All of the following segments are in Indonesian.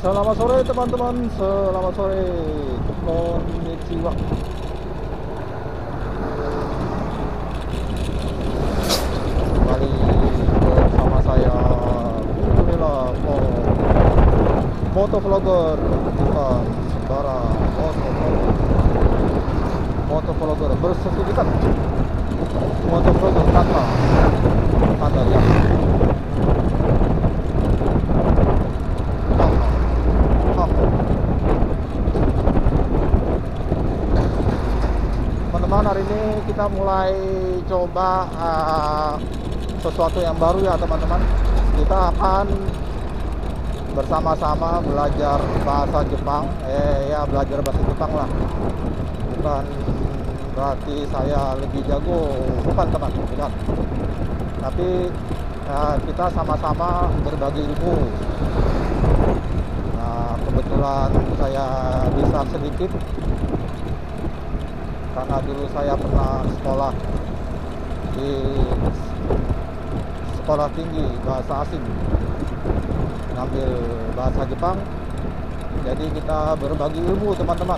Selamat sore teman-teman, selamat sore. Konnichiwa. Kembali bersama saya inilah motovlogger, bukan sembarang motovlogger bersertifikat, motovlogger tanpa tanda yang teman-teman. Hari ini kita mulai coba sesuatu yang baru ya teman-teman. Kita akan bersama-sama belajar bahasa Jepang. Ya belajar bahasa Jepang lah. Bukan berarti saya lebih jago, bukan teman, bukan. Tapi kita sama-sama berbagi ilmu. Nah, kebetulan saya bisa sedikit karena dulu saya pernah sekolah di sekolah tinggi bahasa asing, ngambil bahasa Jepang. Jadi kita berbagi ilmu teman-teman,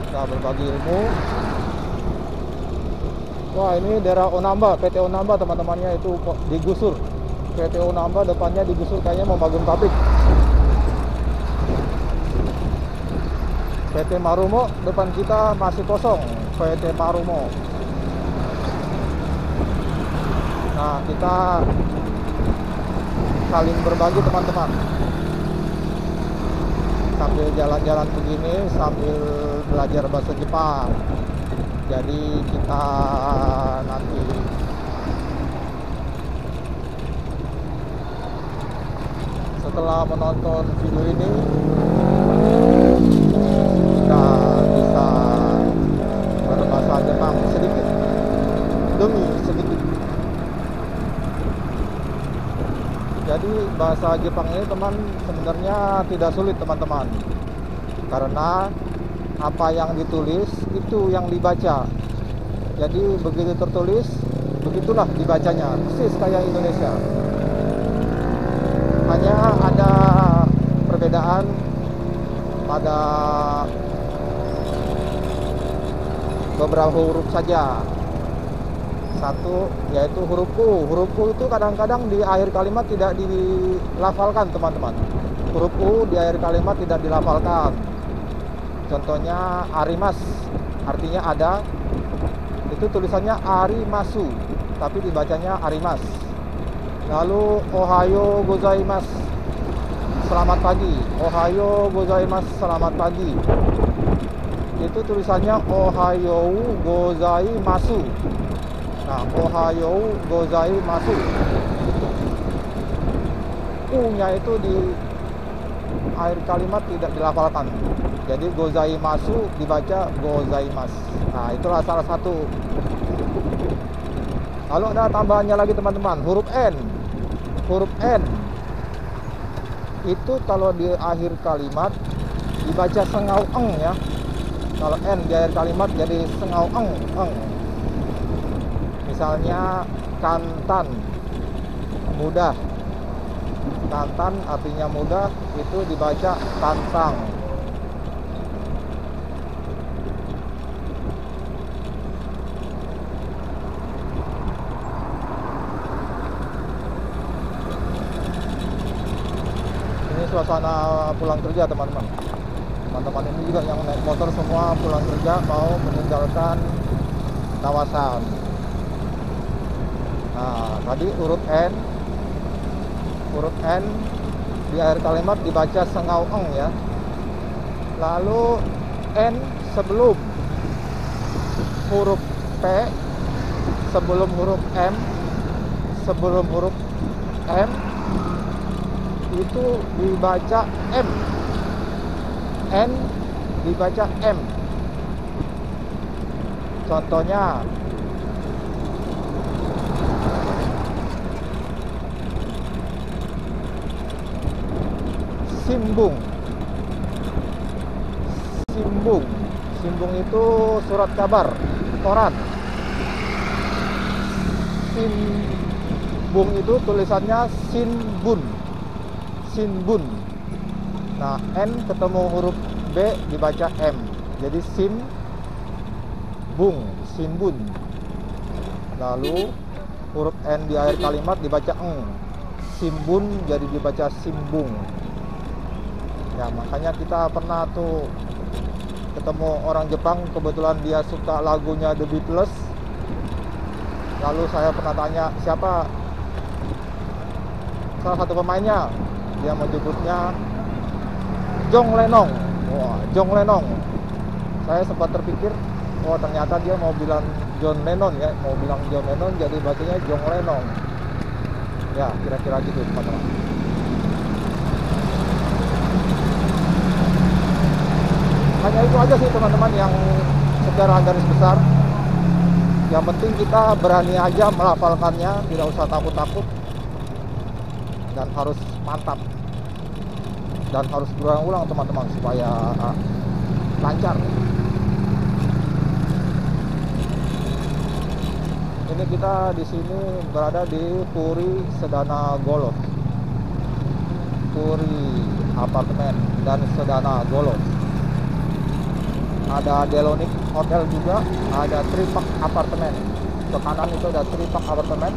kita berbagi ilmu. Wah, ini daerah Onamba, PT Onamba teman-temannya, itu kok digusur. PT Onamba depannya digusur, kayaknya mau bangun pabrik. PT Marumo depan kita masih kosong, PT Marumo. Nah, kita saling berbagi teman-teman. Sambil jalan-jalan begini, sambil belajar bahasa Jepang. Jadi kita nanti setelah menonton video ini kita bisa berbahasa Jepang sedikit demi sedikit. Jadi bahasa Jepang ini teman sebenarnya tidak sulit teman-teman, karena apa yang ditulis itu yang dibaca. Jadi begitu tertulis, begitulah dibacanya, persis kayak Indonesia. Hanya ada perbedaan pada beberapa huruf saja. Satu yaitu huruf U. Huruf U itu kadang-kadang di akhir kalimat tidak dilafalkan teman-teman. Huruf U di akhir kalimat tidak dilafalkan. Contohnya arimas, artinya ada, itu tulisannya arimasu, tapi dibacanya arimas. Lalu ohayo gozaimasu, selamat pagi. Ohayo gozaimasu, selamat pagi. Itu tulisannya ohayo gozaimasu. Nah, ohayo gozaimasu. U-nya itu di akhir kalimat tidak dilafalkan. Jadi gozaimasu dibaca gozaimasu. Nah, itulah salah satu. Lalu ada tambahannya lagi teman-teman, huruf N. Huruf N itu kalau di akhir kalimat dibaca sengau eng ya. Kalau N di akhir kalimat jadi sengau eng. Misalnya kantan, mudah. Kantan artinya mudah, itu dibaca tantang. Ini suasana pulang kerja teman-teman. Teman-teman ini juga yang naik motor semua pulang kerja, mau meninggalkan kawasan. Nah, tadi huruf N di akhir kalimat dibaca sengau eng ya. Lalu N sebelum huruf P, sebelum huruf M, sebelum huruf M itu dibaca M. N dibaca M. Contohnya simbung. Simbung itu surat kabar, koran. Sinbung itu tulisannya sinbun. Nah, N ketemu huruf B dibaca M. Jadi Simbun. Lalu huruf N di akhir kalimat dibaca eng. Simbun jadi dibaca Simbung. Ya, makanya kita pernah tuh ketemu orang Jepang, kebetulan dia suka lagunya The Beatles. Lalu saya pernah tanya siapa salah satu pemainnya, dia menyebutnya John Lennon. Wah, John Lennon. Saya sempat terpikir, oh ternyata dia mau bilang John Lennon ya, mau bilang John Lennon jadi bacanya John Lennon. Ya, kira-kira gitu teman-teman. Hanya itu aja sih teman-teman yang secara garis besar. Yang penting kita berani aja melafalkannya, tidak usah takut-takut, dan harus mantap, dan harus berulang-ulang teman-teman supaya lancar. Ini kita di sini berada di Puri Sedana Golok, Puri Apartemen dan Sedana Golok. Ada Delonic Hotel juga, ada Tripak Apartemen. Ke kanan itu ada Tripak Apartemen.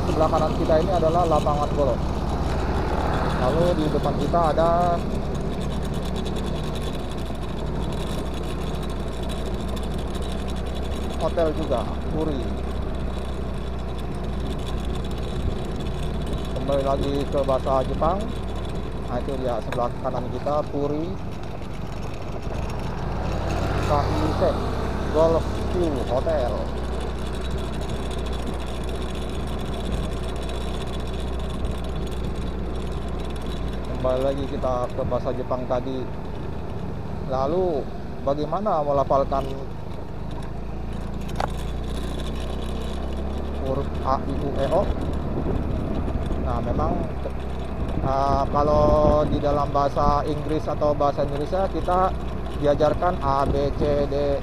Sebelah kanan kita ini adalah lapangan golf. Lalu di depan kita ada hotel juga, Puri. Kembali lagi ke bahasa Jepang. Nah, itu dia sebelah kanan kita, Puri Kaise Golf View Hotel. Kembali lagi kita ke bahasa Jepang tadi. Lalu bagaimana melafalkan huruf A, I, U, E, O? Nah, memang kalau di dalam bahasa Inggris atau bahasa Indonesia kita diajarkan A, B, C, D,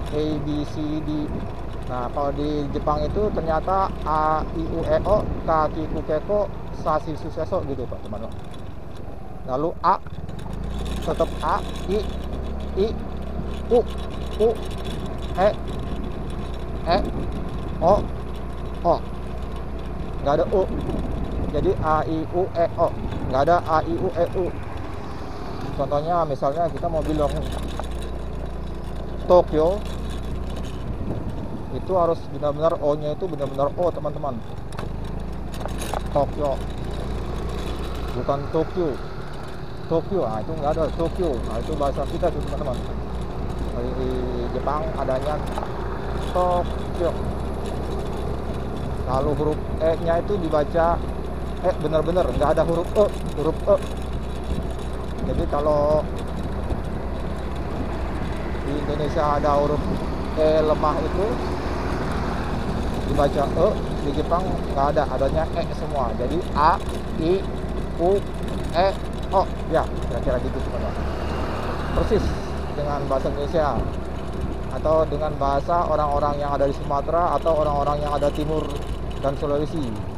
A, B, C, D. Nah, kalau di Jepang itu ternyata A, I, U, E, O, K, Q, Q, K, K, Sashi, Su, Seso gitu Pak teman-teman. Lalu A tetap A, I, U, E, O. Nggak ada U. Jadi A, I, U, E, O. Nggak ada A, I, U, E, U. Contohnya misalnya kita mau bilang Tokyo, itu harus benar-benar O-nya itu benar-benar O teman-teman. Tokyo, bukan Tokyo. Nah itu nggak ada Tokyo. Nah itu bahasa kita tuh teman-teman. Di Jepang adanya Tokyo. Lalu huruf E-nya itu dibaca benar-benar, nggak ada huruf E. Jadi kalau di Indonesia ada huruf E lemah itu dibaca E, di Jepang nggak ada, adanya E semua. Jadi A, I, U, E, O. Ya, kira-kira gitu teman-teman. Persis dengan bahasa Indonesia atau dengan bahasa orang-orang yang ada di Sumatera atau orang-orang yang ada Timur dan Sulawesi.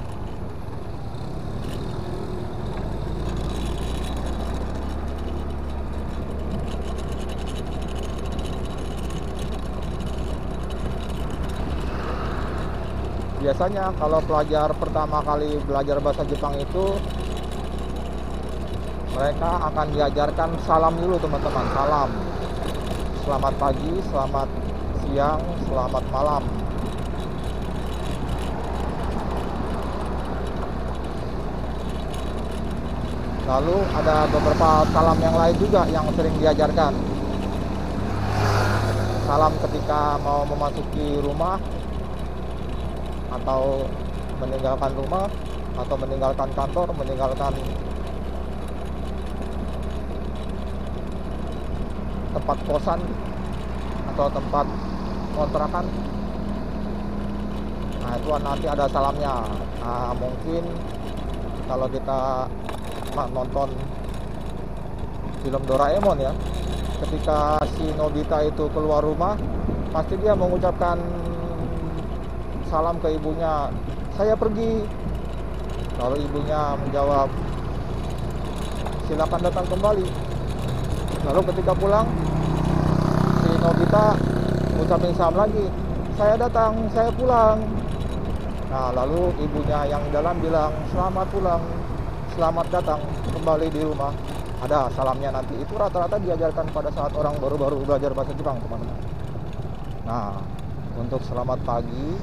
Biasanya kalau pelajar pertama kali belajar bahasa Jepang itu mereka akan diajarkan salam dulu teman-teman. Salam, selamat pagi, selamat siang, selamat malam. Lalu ada beberapa salam yang lain juga yang sering diajarkan. Salam ketika mau memasuki rumah, atau meninggalkan rumah, atau meninggalkan kantor, meninggalkan tempat kosan atau tempat kontrakan. Nah itu nanti ada salamnya. Nah, mungkin kalau kita nonton film Doraemon ya, ketika si Nobita itu keluar rumah, pasti dia mengucapkan salam ke ibunya, saya pergi. Lalu ibunya menjawab, silakan datang kembali. Lalu ketika pulang, si Nobita ucapin salam lagi, saya datang, saya pulang. Nah, lalu ibunya yang dalam bilang, selamat pulang, selamat datang kembali di rumah. Ada salamnya nanti. Itu rata-rata diajarkan pada saat orang baru-baru belajar bahasa Jepang, teman-teman. Nah, untuk selamat pagi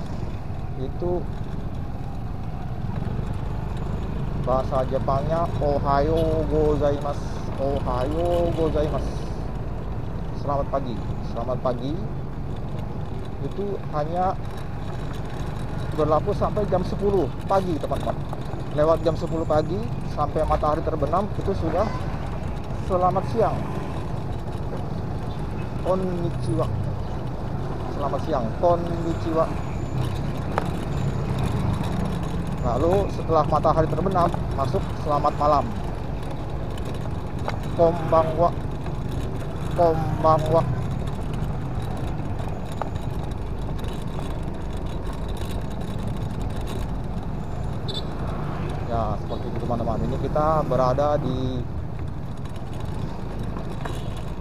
itu bahasa Jepangnya ohayo gozaimasu. Ohayo gozaimasu. Selamat pagi. Selamat pagi itu hanya berlaku sampai jam 10 pagi, teman-teman. Lewat jam 10 pagi sampai matahari terbenam itu sudah selamat siang. Konnichiwa. Selamat siang. Konnichiwa. Lalu setelah matahari terbenam masuk selamat malam. Konbanwa. Konbanwa. Ya, seperti itu teman-teman. Ini kita berada di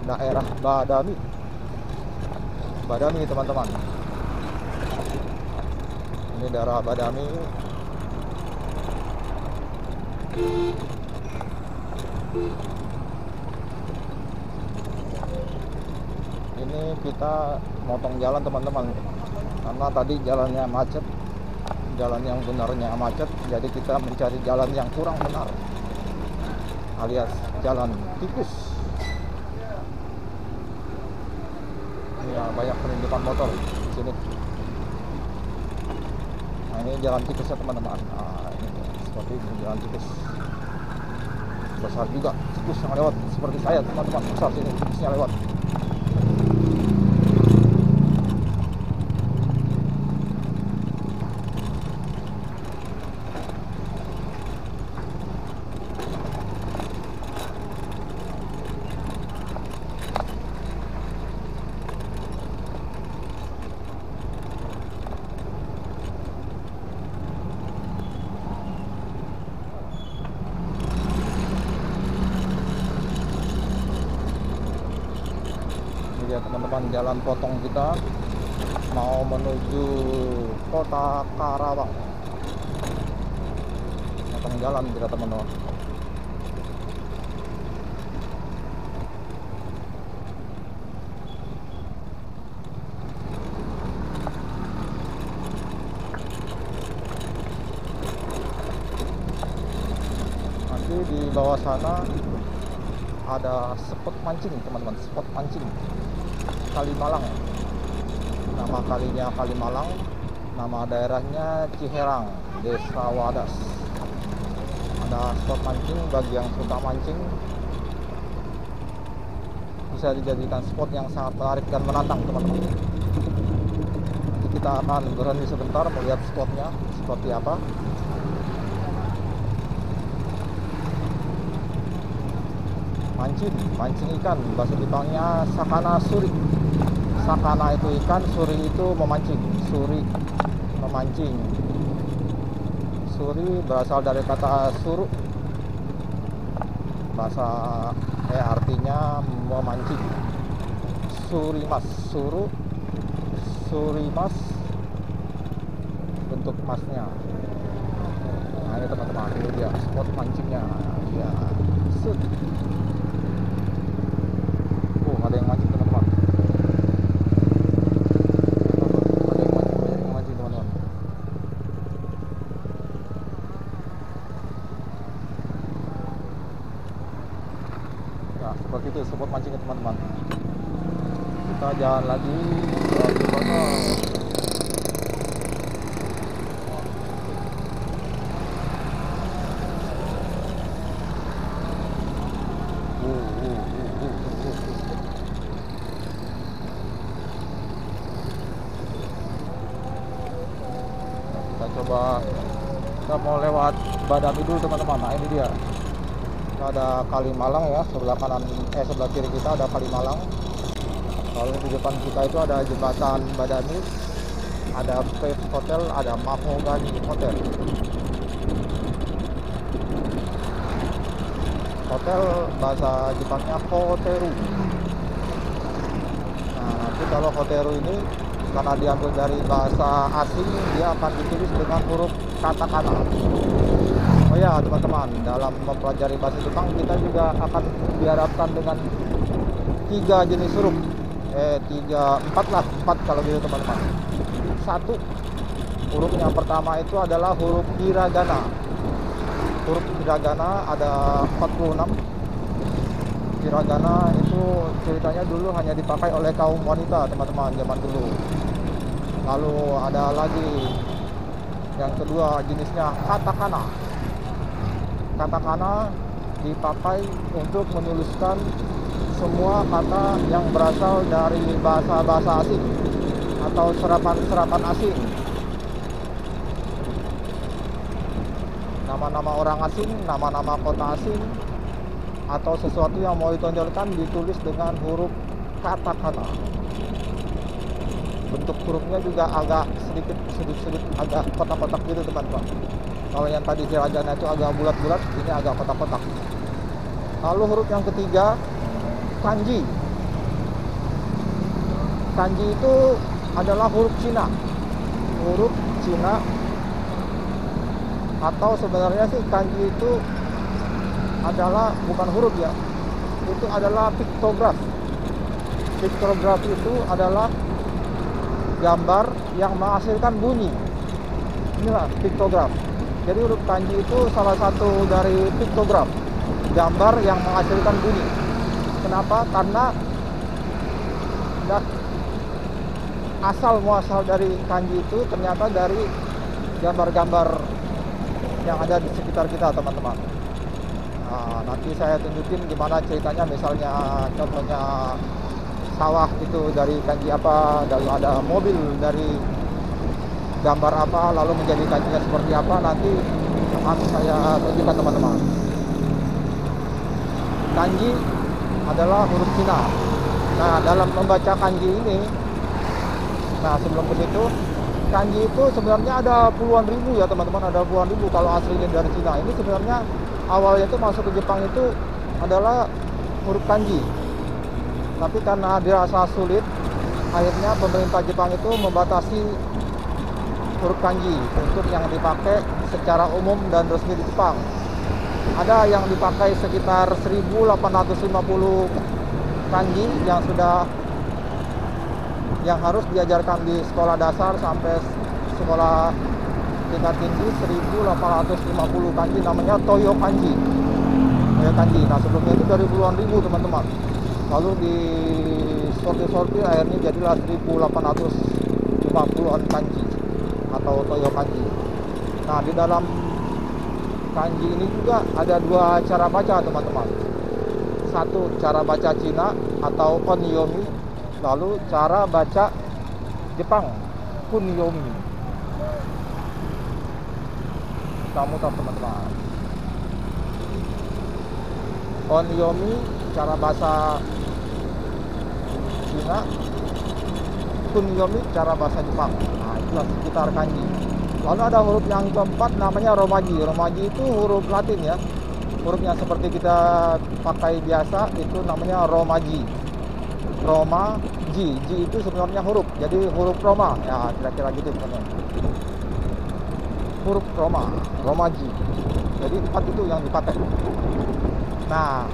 daerah Badami. Badami, teman-teman. Ini daerah Badami. Ini kita motong jalan, teman-teman. Karena tadi jalannya macet. Jalan yang benarnya macet, jadi kita mencari jalan yang kurang benar, alias jalan tikus. Ini ya, banyak penunjukan motor di sini. Nah, ini jalan tikusnya, teman-teman. Nah, ini seperti ini jalan tikus. Besar juga tikus yang lewat, seperti saya, teman-teman. Besar sini tikusnya lewat. Ya teman-teman, jalan potong kita mau menuju kota Karawang. Potong jalan kita, teman-teman. Nanti di bawah sana ada spot mancing, teman-teman. Spot mancing Kalimalang. Nama kalinya Kalimalang, nama daerahnya Ciherang, Desa Wadas. Ada spot mancing bagi yang suka mancing. Bisa dijadikan spot yang sangat menarik dan menantang, teman-teman. Nanti kita akan berhenti sebentar melihat spotnya seperti apa. Mancing ikan, bahasa Jepangnya sakana suri. Sakana itu ikan, suri itu memancing. Suri memancing. Suri berasal dari kata suru. Bahasa artinya memancing. Surimas, suru, surimas, bentuk emasnya. Nah, ini teman-teman, ini dia spot mancingnya. Ya, set. Ada yang mancing, teman-teman. Ada yang mancing, teman-teman. Nah, seperti itu spot mancingnya, teman-teman. Kita jalan lagi ke sana. Coba kita mau lewat Badami dulu, teman-teman. Nah, ini dia. Kita ada Kalimalang ya, sebelah kanan sebelah kiri kita ada Kalimalang. Lalu di depan kita itu ada jembatan Badami, ada Pave Hotel, ada Mahogany Hotel. Foto hotel bahasa Jepangnya hoteru. Nah, nanti kalau hoteru ini karena diambil dari bahasa asing, dia akan ditulis dengan huruf katakana. Oh ya teman-teman, dalam mempelajari bahasa Jepang kita juga akan dihadapkan dengan 3 jenis huruf. 4 lah, 4 kalau gitu teman-teman. Satu, huruf yang pertama itu adalah huruf hiragana. Huruf hiragana ada 46. Hiragana itu ceritanya dulu hanya dipakai oleh kaum wanita teman-teman zaman dulu. Lalu ada lagi yang kedua jenisnya katakana. Katakana dipakai untuk menuliskan semua kata yang berasal dari bahasa-bahasa asing atau serapan-serapan asing. Nama-nama orang asing, nama-nama kota asing, atau sesuatu yang mau ditonjolkan ditulis dengan huruf katakana. Bentuk hurufnya juga agak sedikit agak kotak-kotak gitu teman-teman. Kalau yang tadi hiragana itu agak bulat-bulat, ini agak kotak-kotak. Lalu huruf yang ketiga, kanji. Kanji itu adalah huruf Cina. Huruf Cina, atau sebenarnya sih kanji itu adalah bukan huruf ya. Itu adalah piktograf. Piktograf itu adalah gambar yang menghasilkan bunyi. Inilah piktograf. Jadi huruf kanji itu salah satu dari piktograf, gambar yang menghasilkan bunyi. Kenapa? Karena asal muasal dari kanji itu ternyata dari gambar-gambar yang ada di sekitar kita teman-teman. Nah, nanti saya tunjukin gimana ceritanya, misalnya contohnya sawah itu dari kanji apa, lalu ada mobil dari gambar apa, lalu menjadi kanjinya seperti apa, nanti akan saya tunjukkan teman-teman. Kanji adalah huruf Cina. Nah, dalam membaca kanji ini, nah sebelum itu, kanji itu sebenarnya ada puluhan ribu ya teman-teman, ada puluhan ribu kalau aslinya dari Cina. Ini sebenarnya awalnya itu masuk ke Jepang itu adalah huruf kanji. Tapi karena dirasa sulit, akhirnya pemerintah Jepang itu membatasi huruf kanji untuk yang dipakai secara umum dan resmi di Jepang. Ada yang dipakai sekitar 1850 kanji yang harus diajarkan di sekolah dasar sampai sekolah tingkat tinggi. 1850 kanji namanya Toyo Kanji. Toyo Kanji. Nah, sebelumnya itu dari puluhan ribu teman-teman. Lalu di sortir akhirnya jadilah 1850-an kanji atau Toyo Kanji. Nah, di dalam kanji ini juga ada 2 cara baca teman-teman. Satu, cara baca Cina atau Onyomi. Lalu cara baca Jepang, Kunyomi. Kamu tahu teman-teman. Onyomi cara bahasa Cina, Kunyomi cara bahasa Jepang. Nah, itulah sekitar kanji. Lalu ada huruf yang keempat namanya romaji. Romaji itu huruf Latin ya. Huruf yang seperti kita pakai biasa itu namanya romaji. Roma, Ji itu sebenarnya huruf. Jadi huruf Roma. Ya, kira-kira gitu teman-teman. Huruf Roma, romaji. Jadi 4 itu yang dipakai. Nah,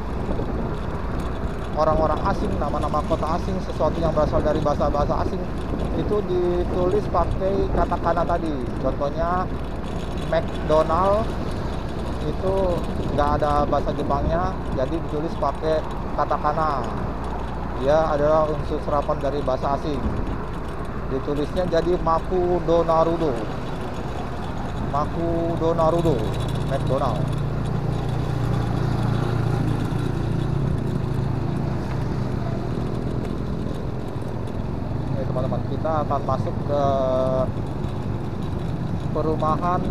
orang-orang asing, nama-nama kota asing, sesuatu yang berasal dari bahasa-bahasa asing itu ditulis pakai katakana tadi. Contohnya McDonald itu nggak ada bahasa Jepangnya, jadi ditulis pakai katakana. Dia adalah unsur serapan dari bahasa asing. Ditulisnya jadi Makudonarudo. Makudonarudo, McDonald. Teman-teman, kita akan masuk ke perumahan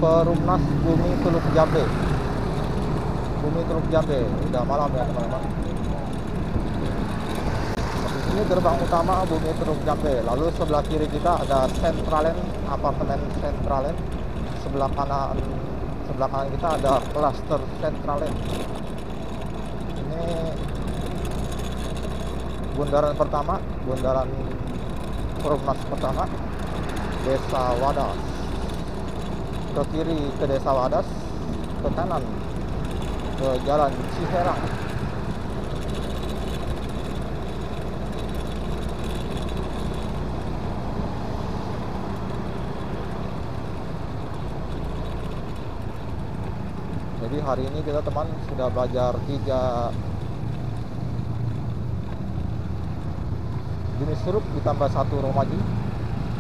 Perumnas Bumi Teluk Jambe. Bumi Teluk Jambe, udah malam ya teman-teman. Ini gerbang utama Bumi Teluk Jambe. Lalu sebelah kiri kita ada Centraland, apartemen Centraland. Sebelah kanan kita ada Cluster Centraland. Ini bundaran pertama, bundaran Perumnas pertama, Desa Wadas. Ke kiri ke Desa Wadas, ke kanan ke Jalan Ciherang. Jadi hari ini kita teman sudah belajar 3 jenis huruf ditambah 1 romaji.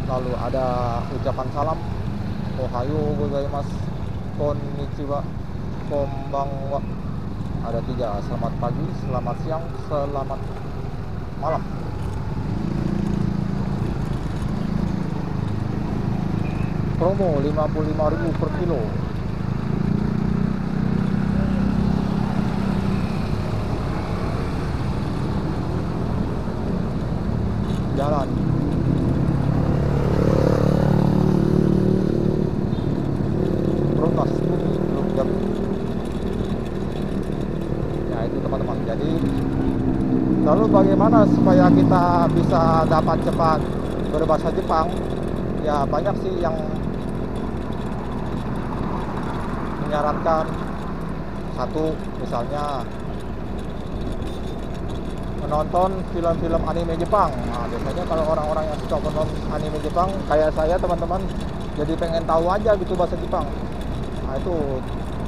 Lalu ada ucapan salam, ohayo gozaimasu, konnichiwa, konbanwa. Ada 3, selamat pagi, selamat siang, selamat malam. Promo 55.000 per kilo. Jalan Perumnas Bumi Teluk Jambe. Ya itu teman-teman. Jadi lalu bagaimana supaya kita bisa dapat cepat berbahasa Jepang? Ya banyak sih yang menyarankan. Satu, misalnya menonton film-film anime Jepang. Nah, biasanya kalau orang-orang yang suka menonton anime Jepang kayak saya teman-teman, jadi pengen tahu aja gitu bahasa Jepang. Nah itu.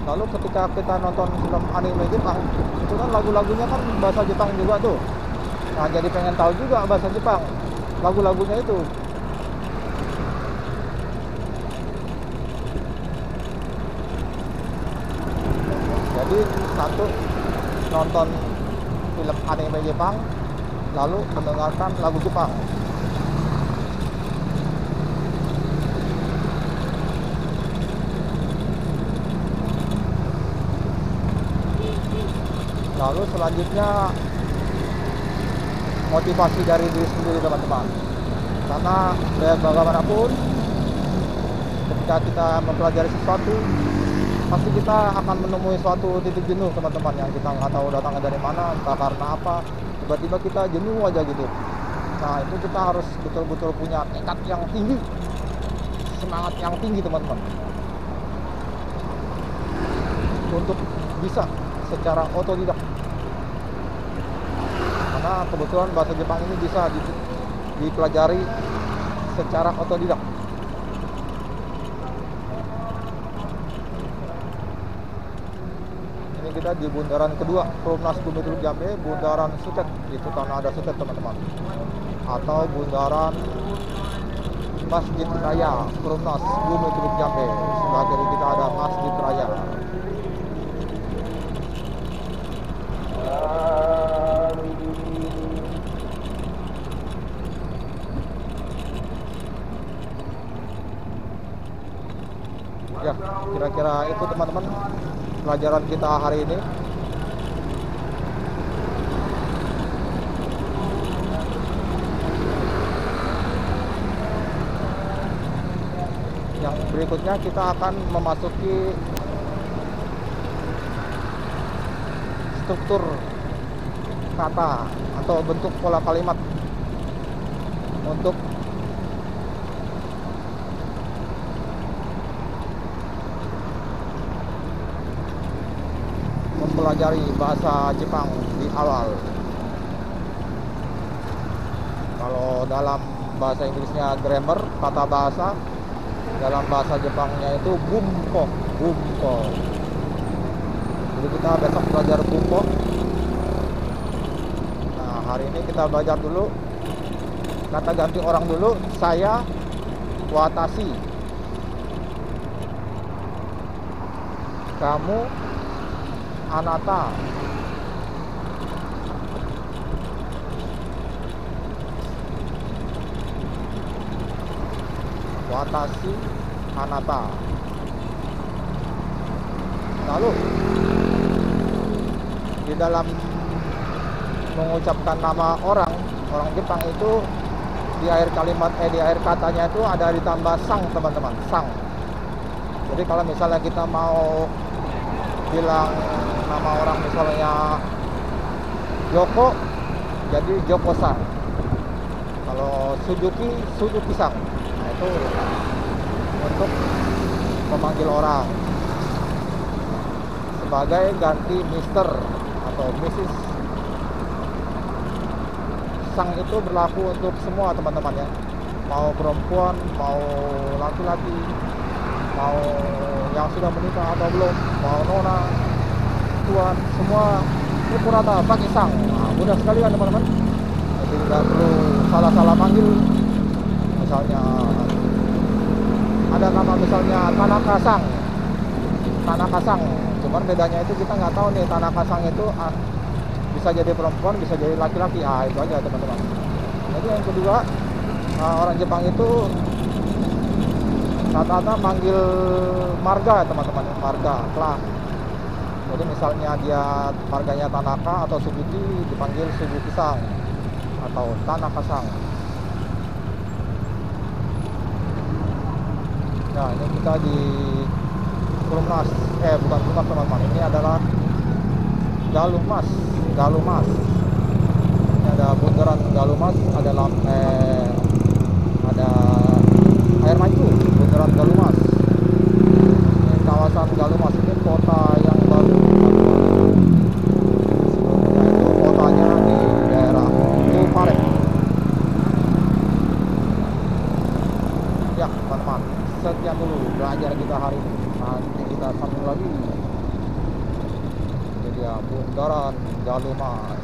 Lalu ketika kita nonton film anime Jepang, itu kan lagu-lagunya kan bahasa Jepang juga tuh. Nah jadi pengen tahu juga bahasa Jepang, lagu-lagunya itu. Jadi satu, nonton film anime Jepang, lalu mendengarkan lagu Jepang. Lalu selanjutnya motivasi dari diri sendiri teman-teman. Karena bagaimanapun ketika kita mempelajari sesuatu, pasti kita akan menemui suatu titik jenuh teman-teman, yang kita nggak tahu datangnya dari mana, entah karena apa, tiba-tiba kita jenuh aja gitu. Nah itu kita harus betul-betul punya tekad yang tinggi, semangat yang tinggi teman-teman, untuk bisa secara otodidak. Karena kebetulan bahasa Jepang ini bisa dipelajari secara otodidak. Ini kita di bundaran kedua Perumnas Bumi Teluk Jambe, bundaran Sutet, itu karena ada Sutet teman-teman, atau bundaran Masjid Raya Perumnas Bumi Teluk Jambe. Sebelah kiri kita ada Masjid Raya. Ya, kira-kira itu teman-teman pelajaran kita hari ini. Yang berikutnya kita akan memasuki struktur kata atau bentuk pola kalimat untuk mempelajari bahasa Jepang di awal. Kalau dalam bahasa Inggrisnya grammar, tata bahasa, dalam bahasa Jepangnya itu bumpo. Jadi kita besok belajar bumpo. Nah hari ini kita belajar dulu kata ganti orang dulu. Saya watashi, kamu anata, watashi anata. Lalu di dalam mengucapkan nama orang Jepang itu di akhir kalimat di akhir katanya itu ada ditambah sang teman-teman, sang. Jadi kalau misalnya kita mau bilang nama orang misalnya Joko jadi Jokosan. Kalau Suzuki, Suzuki-san. Nah, itu untuk memanggil orang. Sebagai ganti Mister atau Mrs. Sang itu berlaku untuk semua teman-teman ya. Mau perempuan, mau laki-laki, mau yang sudah menikah atau belum, mau nona, tuan, semua itu rata pakai sang. Nah, mudah sekali kan teman-teman. Jadi tidak perlu salah-salah manggil. Misalnya ada nama misalnya Tanaka Sang, Tanaka Sang. Cuman bedanya itu kita nggak tahu nih Tanaka Sang itu bisa jadi perempuan, bisa jadi laki-laki. Ah, itu aja teman-teman. Jadi yang kedua, orang Jepang itu rata-rata manggil marga ya teman-teman, marga, kelas. Jadi misalnya dia marganya Tanaka atau Suzuki, dipanggil Suzuki-san atau Tanaka-san. Nah, ini kita di Perumnas, bukan Perumnas teman-teman, ini adalah Galumas, Galumas. Ini ada bundaran Galumas, ada ada air mancur, bundaran Galumas. Ini kawasan Galumas, ini kota yang baru. Sebelumnya itu kotanya di daerah Tuparek. Ya teman-teman, sekian dulu belajar kita hari ini. Nanti kita sambung lagi. Jadi ya bundaran Galumas.